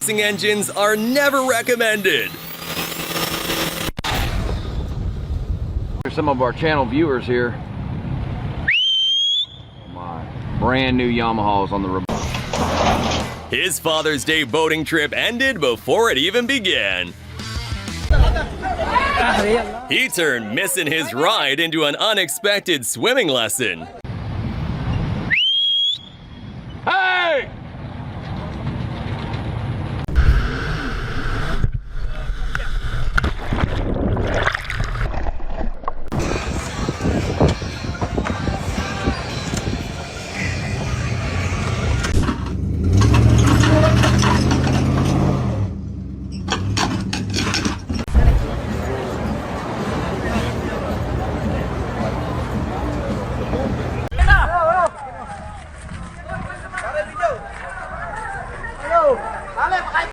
Racing engines are never recommended. Here's some of our channel viewers here. My brand new Yamahas on the remote. His Father's Day boating trip ended before it even began. He turned missing his ride into an unexpected swimming lesson.